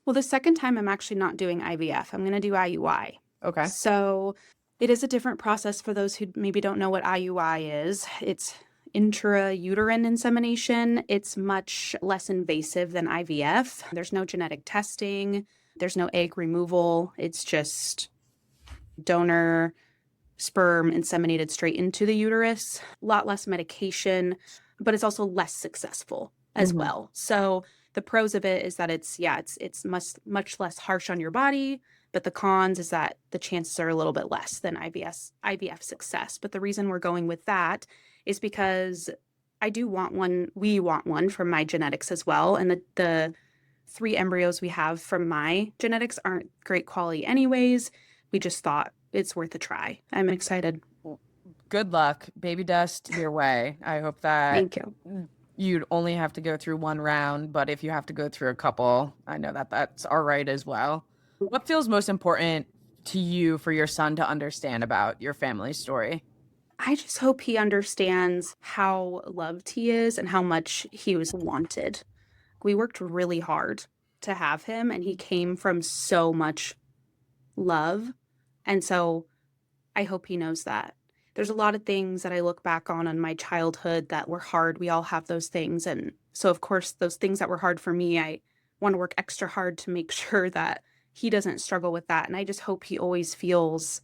Well, the second time I'm actually not doing IVF. I'm going to do IUI. Okay. So it is a different process for those who maybe don't know what IUI is. It's intrauterine insemination. It's much less invasive than IVF. There's no genetic testing. There's no egg removal. It's just donor sperm inseminated straight into the uterus. A lot less medication, but it's also less successful as well. So the pros of it is that it's much less harsh on your body, but the cons is that the chances are a little bit less than IVF success. But the reason we're going with that is because we want one from my genetics as well. And the 3 embryos we have from my genetics aren't great quality anyways. We just thought it's worth a try. I'm excited. Good luck. Baby dust your way. I hope that Thank you. you'd only have to go through 1 round, but if you have to go through a couple, I know that that's all right as well. What feels most important to you for your son to understand about your family story? I just hope he understands how loved he is and how much he was wanted. We worked really hard to have him, and he came from so much love. And so I hope he knows that. There's a lot of things that I look back on my childhood that were hard. We all have those things. And so, of course, those things that were hard for me, I want to work extra hard to make sure that he doesn't struggle with that. And I just hope he always feels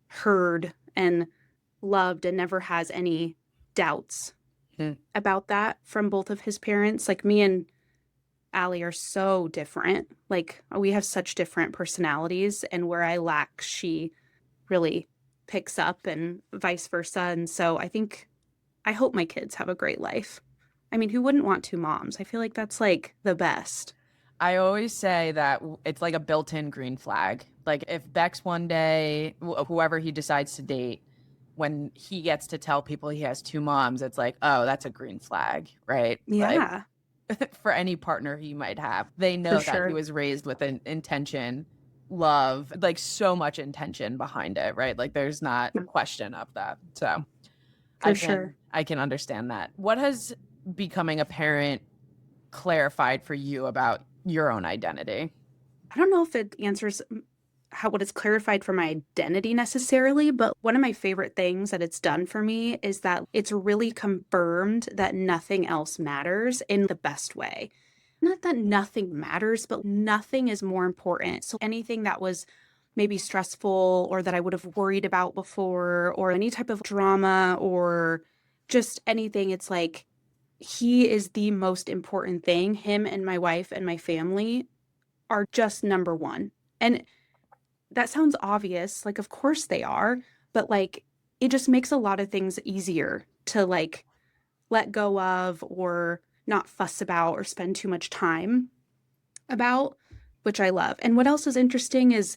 heard and loved and never has any doubts about that from both of his parents. Like, me and Allie are so different. Like, we have such different personalities, and where I lack, she really picks up, and vice versa. And so I hope my kids have a great life. I mean, who wouldn't want 2 moms? I feel like that's like the best. I always say that it's like a built-in green flag. Like, if Bex one day, whoever he decides to date, when he gets to tell people he has 2 moms, it's like, oh, that's a green flag, right? Yeah. Like, for any partner he might have, they know that he was raised with an intention, love, like so much intention behind it, right? Like, there's not a question of that. So I can understand that. What has becoming a parent clarified for you about your own identity? I don't know if it answers what it's clarified for my identity necessarily, but one of my favorite things that it's done for me is that it's really confirmed that nothing else matters in the best way. Not that nothing matters, but nothing is more important. So anything that was maybe stressful or that I would have worried about before, or any type of drama or just anything, it's like, he is the most important thing. Him and my wife and my family are just number one. And that sounds obvious. Like, of course they are, but like, it just makes a lot of things easier to like let go of or not fuss about or spend too much time about, which I love. And what else is interesting is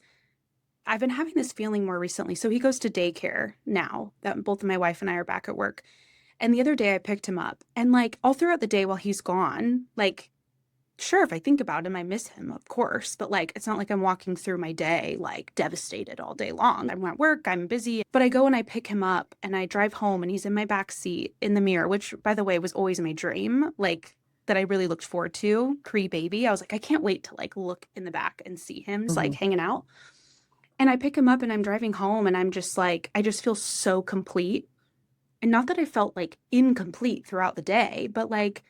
I've been having this feeling more recently. So he goes to daycare now that both my wife and I are back at work. And the other day I picked him up, and like all throughout the day while he's gone, like, sure, if I think about him, I miss him, of course. But like, it's not like I'm walking through my day like devastated all day long. I'm at work, I'm busy, but I go and I pick him up and I drive home and he's in my back seat in the mirror, which, by the way, was always my dream, like, that I really looked forward to pre-baby. I was like, I can't wait to like look in the back and see him just like hanging out. And I pick him up and I'm driving home and I'm just like, I just feel so complete. And not that I felt like incomplete throughout the day, but like,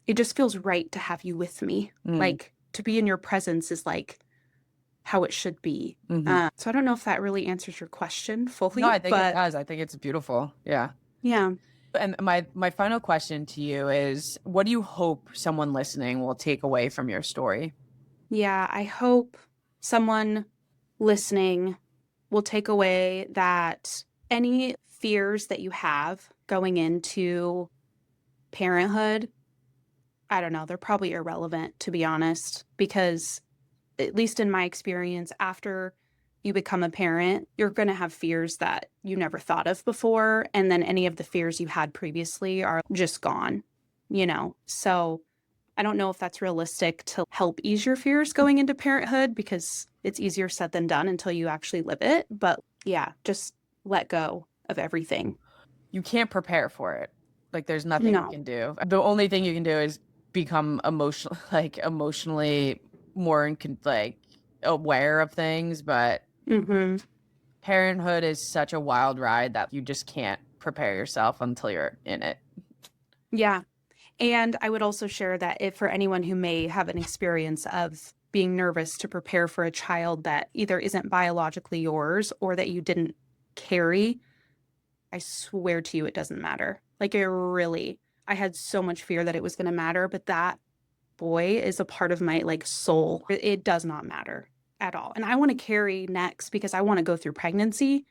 it just feels right to have you with me. Like, to be in your presence is like how it should be. So I don't know if that really answers your question fully. No, I think it does. I think it's beautiful. Yeah. Yeah. And my final question to you is, what do you hope someone listening will take away from your story? Yeah, I hope someone listening will take away that any fears that you have going into parenthood, I don't know, they're probably irrelevant, to be honest, because at least in my experience, after you become a parent, you're going to have fears that you never thought of before. And then any of the fears you had previously are just gone, you know? So I don't know if that's realistic to help ease your fears going into parenthood, because it's easier said than done until you actually live it. But yeah, just let go of everything. You can't prepare for it. Like, there's nothing you can do. The only thing you can do is become emotionally more like aware of things. But parenthood is such a wild ride that you just can't prepare yourself until you're in it. Yeah. And I would also share that if for anyone who may have an experience of being nervous to prepare for a child that either isn't biologically yours or that you didn't carry, I swear to you, it doesn't matter. Like, I had so much fear that it was going to matter, but that boy is a part of my like soul. It does not matter at all. And I want to carry next because I want to go through pregnancy.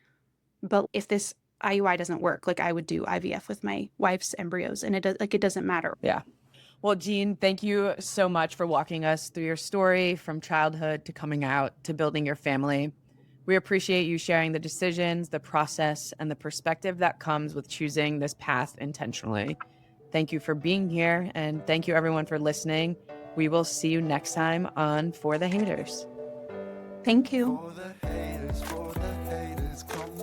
But if this IUI doesn't work, like I would do IVF with my wife's embryos, and it doesn't matter. Yeah. Well, Jean, thank you so much for walking us through your story from childhood to coming out to building your family. We appreciate you sharing the decisions, the process, and the perspective that comes with choosing this path intentionally. Thank you for being here, and thank you everyone for listening. We will see you next time on For the Haters. Thank you. For the haters, come